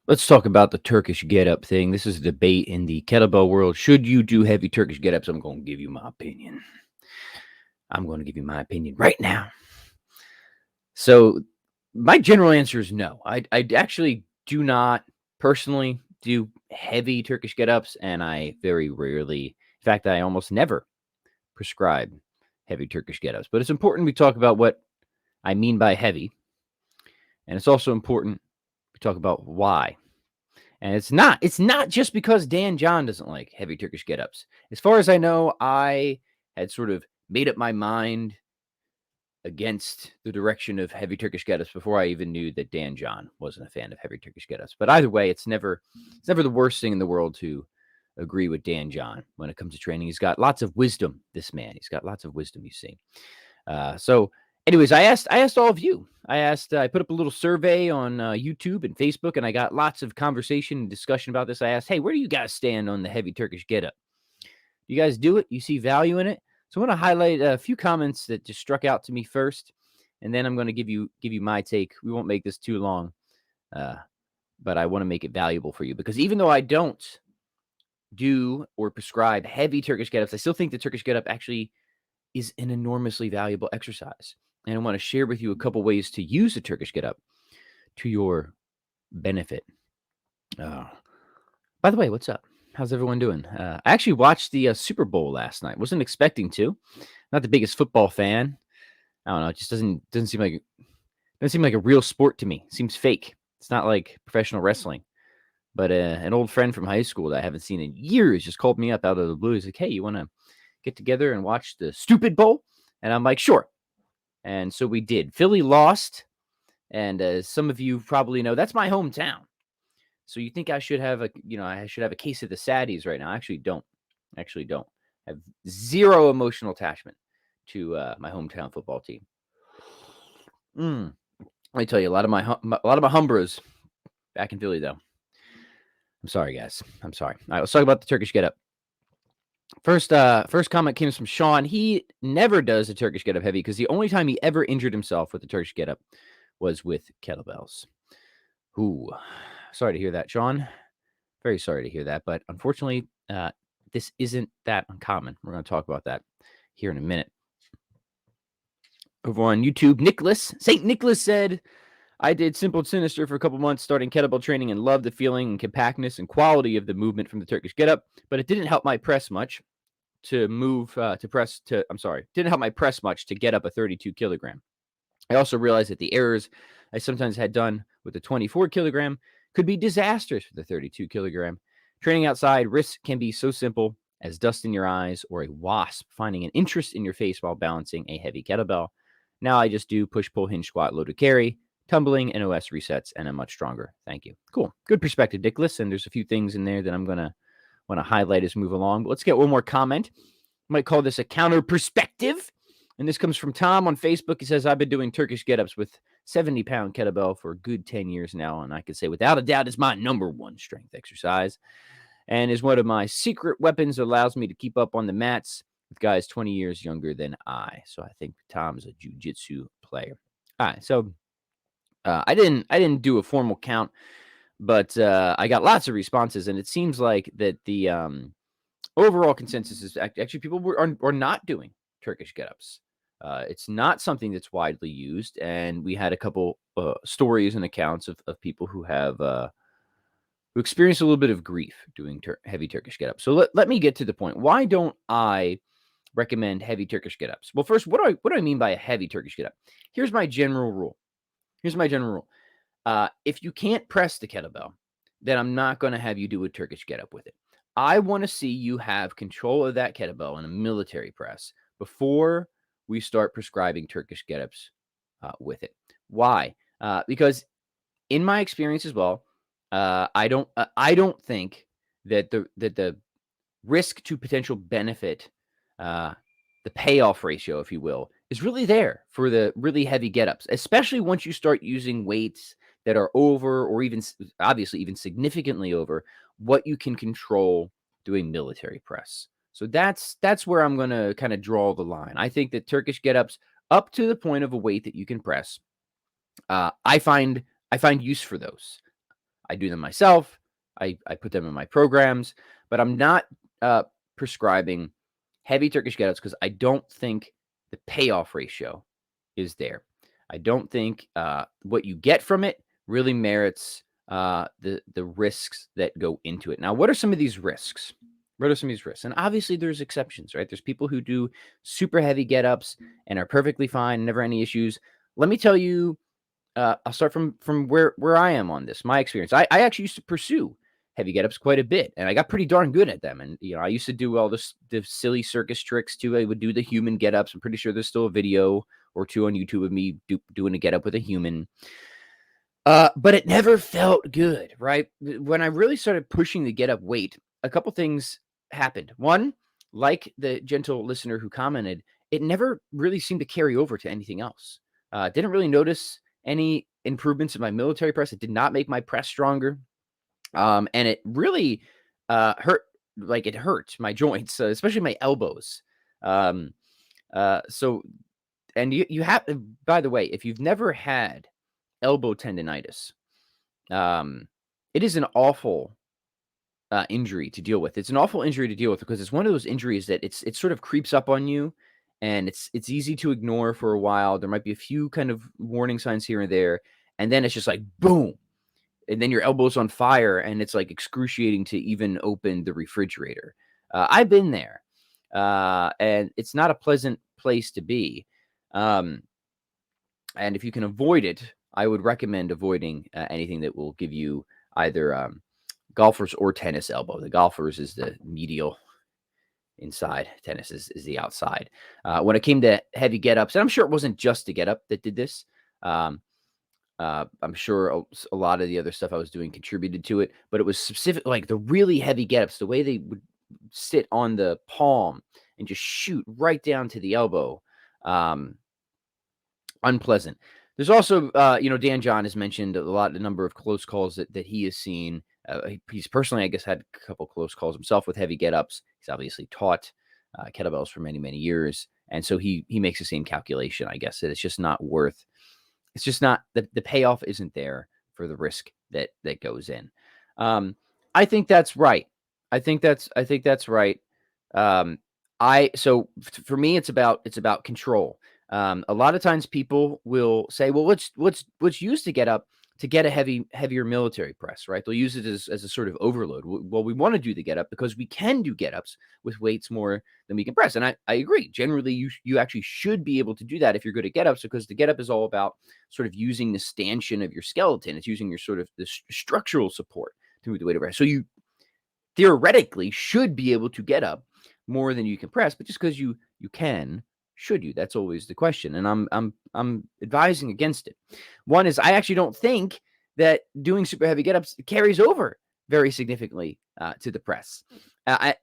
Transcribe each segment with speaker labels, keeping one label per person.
Speaker 1: Let's talk about the Turkish get-up thing. This is a debate in the kettlebell world. Should you do heavy Turkish get-ups? I'm going to give you my opinion. I'm going to give you my opinion right now. So, my general answer is no. I actually do not personally do heavy Turkish get-ups, and I very rarely, in fact, I almost never prescribe heavy Turkish get-ups. But it's important we talk about what I mean by heavy, and it's also important we talk about why. And it's not just because Dan John doesn't like heavy Turkish get-ups. As far as I know, I had sort of made up my mind against the direction of heavy Turkish get-ups before I even knew that Dan John wasn't a fan of heavy Turkish get-ups. But either way, it's never the worst thing in the world to agree with Dan John when it comes to training. He's got lots of wisdom, this man. He's got lots of wisdom, you see. So, anyways, I asked all of you. I put up a little survey on YouTube and Facebook, and I got lots of conversation and discussion about this. I asked, hey, where do you guys stand on the heavy Turkish get-up? You guys do it? You see value in it? So I want to highlight a few comments that just struck out to me first, and then I'm going to give you my take. We won't make this too long, uh, but I want to make it valuable for you because even though I don't do or prescribe heavy Turkish get-ups, I still think the Turkish get-up actually is an enormously valuable exercise. And I want to share with you a couple ways to use the Turkish get up to your benefit. By the way, what's up? How's everyone doing? I actually watched the Super Bowl last night. Wasn't expecting to. Not the biggest football fan. I don't know. It just doesn't seem like a real sport to me. It seems fake. It's not like professional wrestling. But an old friend from high school that I haven't seen in years just called me up out of the blue. He's like, "Hey, you want to get together and watch the Stupid Bowl?" And I'm like, "Sure." And so we did. Philly lost, and as some of you probably know, that's my hometown. So you think I should have I should have a case of the saddies right now. I actually don't. Actually don't. I have zero emotional attachment to my hometown football team. Let me tell you, a lot of my Humbras back in Philly, though. I'm sorry, guys. I'm sorry. All right, let's talk about the Turkish get up. First comment came from Sean. He never does a Turkish get up heavy because the only time he ever injured himself with the Turkish get up was with kettlebells. Ooh, sorry to hear that, Sean. Very sorry to hear that, but unfortunately, this isn't that uncommon. We're going to talk about that here in a minute. Over on YouTube, St. Nicholas said, I did Simple and Sinister for a couple months, starting kettlebell training, and loved the feeling and compactness and quality of the movement from the Turkish get up, but it didn't help my press much didn't help my press much to get up a 32 kilogram. I also realized that the errors I sometimes had done with the 24 kilogram could be disastrous for the 32 kilogram. Training outside, risks can be so simple as dust in your eyes or a wasp finding an interest in your face while balancing a heavy kettlebell. Now I just do push, pull, hinge, squat, low to carry, tumbling, and OS resets, and I'm much stronger. Thank you. Cool. Good perspective, Nicholas. And there's a few things in there that I'm going to want to highlight as we move along. But let's get one more comment. I might call this a counter perspective. And this comes from Tom on Facebook. He says, I've been doing Turkish get-ups with 70-pound kettlebell for a good 10 years now. And I can say without a doubt it's my number one strength exercise and is one of my secret weapons that allows me to keep up on the mats with guys 20 years younger than I. So I think Tom's a jiu-jitsu player. All right. So I didn't do a formal count, but I got lots of responses. And it seems like that the overall consensus is actually people are not doing Turkish get-ups. It's not something that's widely used, and we had a couple stories and accounts of people who have who experienced a little bit of grief doing heavy Turkish get-ups. So let me get to the point. Why don't I recommend heavy Turkish get-ups? Well, first, what do I mean by a heavy Turkish get-up? Here's my general rule. If you can't press the kettlebell, then I'm not going to have you do a Turkish get-up with it. I want to see you have control of that kettlebell in a military press before we start prescribing Turkish get-ups with it. Why? Because in my experience as well, I don't think that the risk to potential benefit, the payoff ratio, if you will, is really there for the really heavy get-ups, especially once you start using weights that are over or even obviously even significantly over what you can control doing military press. So that's where I'm going to kind of draw the line. I think that Turkish get-ups up to the point of a weight that you can press, I find use for those. I do them myself. I put them in my programs, but I'm not prescribing heavy Turkish get-ups because I don't think the payoff ratio is there. I don't think what you get from it really merits the risks that go into it. Now, what are some of these risks? What are some of these risks? And obviously, there's exceptions, right? There's people who do super heavy get-ups and are perfectly fine, never any issues. Let me tell you, I'll start from where I am on this. My experience. I actually used to pursue heavy get-ups quite a bit, and I got pretty darn good at them. And I used to do all the silly circus tricks too. I would do the human get-ups. I'm pretty sure there's still a video or two on YouTube of me doing a get-up with a human. But it never felt good, right? When I really started pushing the get-up weight, a couple things happened. One, like the gentle listener who commented, it never really seemed to carry over to anything else. Didn't really notice any improvements in my military press. It did not make my press stronger. And it really hurt, like it hurt my joints, especially my elbows. Um, so, and you have, by the way, if you've never had elbow tendonitis, it is an awful injury to deal with. It's an awful injury to deal with because it's one of those injuries that it sort of creeps up on you, and it's easy to ignore for a while. There might be a few kind of warning signs here and there, and then it's just like boom, and then your elbow's on fire, and it's like excruciating to even open the refrigerator. I've been there, and it's not a pleasant place to be. And if you can avoid it, I would recommend avoiding anything that will give you either golfers or tennis elbow. The golfers is the medial inside. Tennis is the outside. When it came to heavy get-ups, and I'm sure it wasn't just the get-up that did this. I'm sure a lot of the other stuff I was doing contributed to it, but it was specific, like the really heavy get-ups, the way they would sit on the palm and just shoot right down to the elbow. Unpleasant. There's also, Dan John has mentioned the number of close calls that he has seen. He's personally, I guess, had a couple close calls himself with heavy get-ups. He's obviously taught kettlebells for many, many years. And so he makes the same calculation, I guess, that it's just not worth. It's just not, the payoff isn't there for the risk that goes in. I think that's right. I think that's right. For me, it's about control. A lot of times people will say, well, what's used to get up to get a heavier military press, right? They'll use it as a sort of overload. Well, we want to do the get up because we can do get ups with weights more than we can press. And I agree. Generally, you actually should be able to do that if you're good at get ups, because the get up is all about sort of using the stanchion of your skeleton. It's using your sort of the structural support to move the weight around. So you theoretically should be able to get up more than you can press, but just because you can, should you? That's always the question, and I'm advising against it. One is I actually don't think that doing super heavy get-ups carries over very significantly to the press. And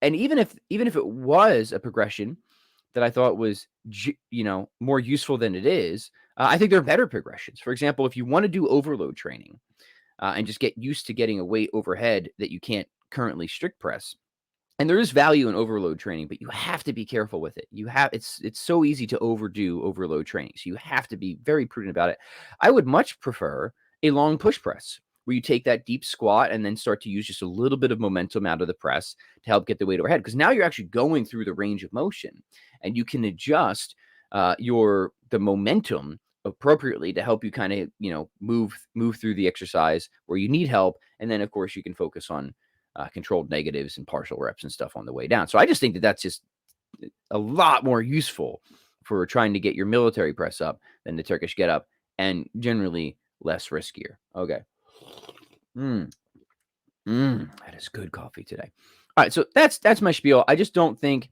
Speaker 1: even if it was a progression that I thought was more useful than it is, I think there are better progressions. For example, if you want to do overload training and just get used to getting a weight overhead that you can't currently strict press. And there is value in overload training, but you have to be careful with it. It's so easy to overdo overload training. So you have to be very prudent about it. I would much prefer a long push press where you take that deep squat and then start to use just a little bit of momentum out of the press to help get the weight overhead. Because now you're actually going through the range of motion, and you can adjust the momentum appropriately to help you kind of move through the exercise where you need help. And then of course you can focus on controlled negatives and partial reps and stuff on the way down. So I just think that that's just a lot more useful for trying to get your military press up than the Turkish get up, and generally less riskier. Okay. That is good coffee today. All right. So that's my spiel. I just don't think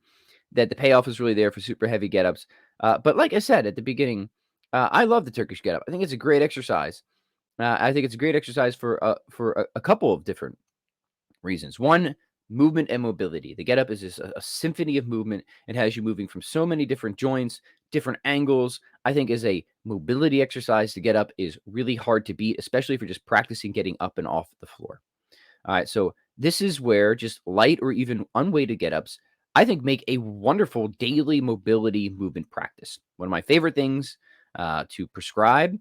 Speaker 1: that the payoff is really there for super heavy get ups. But like I said at the beginning, I love the Turkish get up. I think it's a great exercise. I think it's a great exercise for a couple of different reasons. One, movement and mobility. The get up is just a symphony of movement. It has you moving from so many different joints, different angles. I think as a mobility exercise, the get up is really hard to beat, especially if you're just practicing getting up and off the floor. All right. So this is where just light or even unweighted get ups, I think, make a wonderful daily mobility movement practice. One of my favorite things to prescribe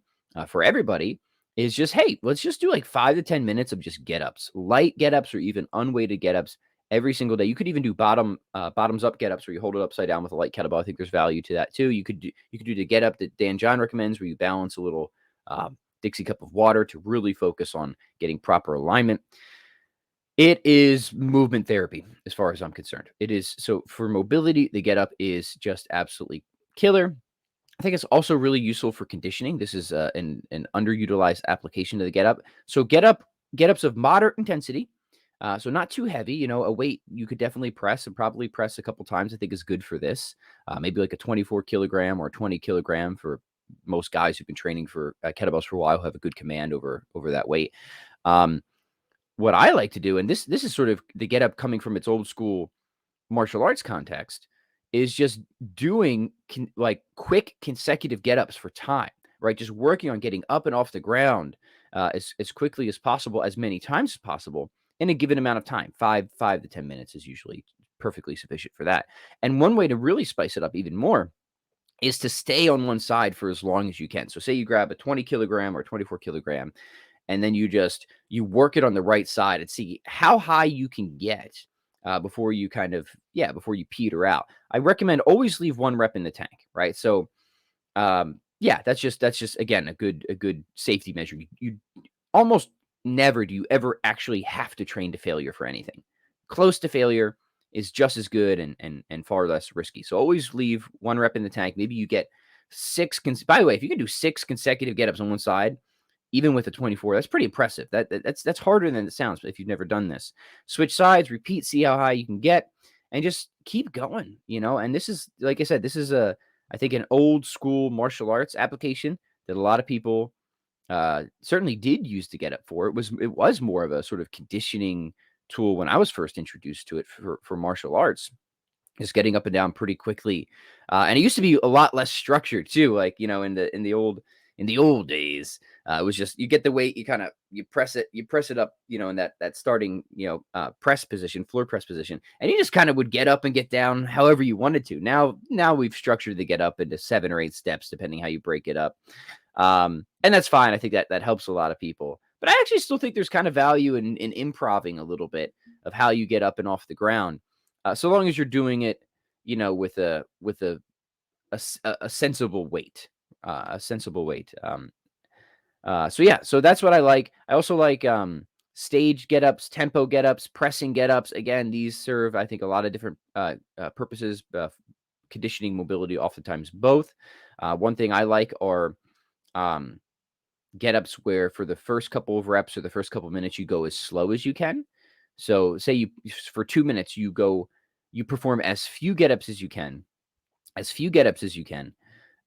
Speaker 1: for everybody is just, hey, let's just do like 5 to 10 minutes of just get-ups, light get-ups or even unweighted get-ups every single day. You could even do bottoms up get-ups where you hold it upside down with a light kettlebell. I think there's value to that too. You could do the get-up that Dan John recommends where you balance a little Dixie cup of water to really focus on getting proper alignment. It is movement therapy as far as I'm concerned. It is. So for mobility, the get-up is just absolutely killer. I think it's also really useful for conditioning. This is an underutilized application to the get up. So get ups of moderate intensity, so not too heavy. A weight you could definitely press and probably press a couple times. I think is good for this. Maybe like a 24 kilogram or 20 kilogram for most guys who've been training for kettlebells for a while who have a good command over that weight. Um, what I like to do, and this is sort of the get up coming from its old school martial arts context, is just doing like quick consecutive get-ups for time, right? Just working on getting up and off the ground as quickly as possible, as many times as possible in a given amount of time. Five to 10 minutes is usually perfectly sufficient for that. And one way to really spice it up even more is to stay on one side for as long as you can. So say you grab a 20 kilogram or 24 kilogram and then you work it on the right side and see how high you can get before you before you peter out. I recommend always leave one rep in the tank, right? So yeah, that's just again a good safety measure. You almost never do you ever actually have to train to failure for anything. Close to failure is just as good and far less risky. So always leave one rep in the tank. Maybe you get by the way, if you can do 6 consecutive get-ups on one side, even with a 24, that's pretty impressive. That's harder than it sounds if you've never done this. Switch sides, repeat, see how high you can get, and just keep going, And this is, like I said, this is I think an old school martial arts application that a lot of people certainly did use to get up for. It was more of a sort of conditioning tool when I was first introduced to it for martial arts. Just getting up and down pretty quickly, and it used to be a lot less structured too. Like in the old days, it was just you get the weight, you press it up, in that starting press position, floor press position, and you just kind of would get up and get down however you wanted to. Now we've structured the get up into 7 or 8 steps depending how you break it up, and that's fine. I think that helps a lot of people. But I actually still think there's kind of value in improving a little bit of how you get up and off the ground. So long as you're doing it, with a sensible weight, a sensible weight. So yeah, so that's what I like. I also like stage get-ups, tempo get-ups, pressing get-ups. Again, these serve, I think, a lot of different purposes, conditioning, mobility, oftentimes both. One thing I like are get-ups where for the first couple of reps or the first couple of minutes, you go as slow as you can. So say for 2 minutes, you perform as few get-ups as you can,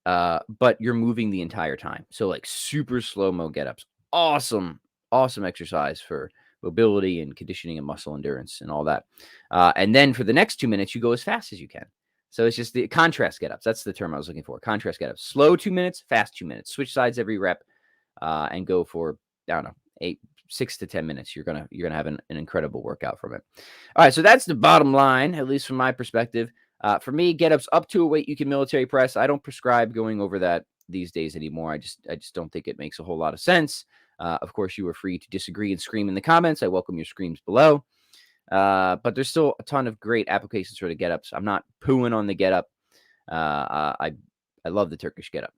Speaker 1: but you're moving the entire time. So like super slow-mo get-ups. Awesome, awesome exercise for mobility and conditioning and muscle endurance and all that. And then for the next 2 minutes, you go as fast as you can. So it's just the contrast get-ups. That's the term I was looking for. Contrast get-ups. Slow 2 minutes, fast 2 minutes. Switch sides every rep, and go for, I don't know, 6 to 10 minutes. You're gonna have an incredible workout from it. All right, so that's the bottom line, at least from my perspective. For me, get-ups up to a weight you can military press. I don't prescribe going over that these days anymore. I just don't think it makes a whole lot of sense. Of course, you are free to disagree and scream in the comments. I welcome your screams below. But there's still a ton of great applications for the get-ups. I'm not pooing on the get-up. I love the Turkish get-up.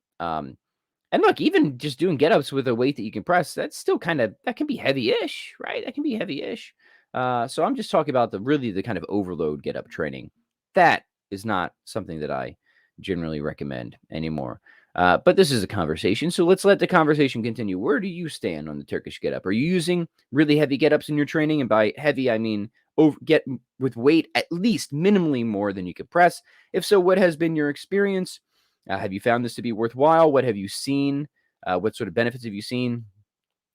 Speaker 1: And look, even just doing get-ups with a weight that you can press, that's still that can be heavy-ish, right? That can be heavy-ish. So I'm just talking about the kind of overload get-up training. That is not something that I generally recommend anymore. But this is a conversation, so let's let the conversation continue. Where do you stand on the Turkish get-up? Are you using really heavy get-ups in your training? And by heavy, I mean get with weight at least minimally more than you could press. If so, what has been your experience? Have you found this to be worthwhile? What have you seen? What sort of benefits have you seen?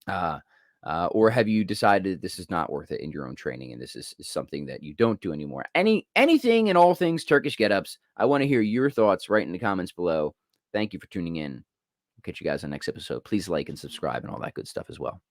Speaker 1: Or have you decided this is not worth it in your own training and this is something that you don't do anymore? Anything and all things Turkish get-ups. I want to hear your thoughts right in the comments below. Thank you for tuning in. I'll catch you guys on the next episode. Please like and subscribe and all that good stuff as well.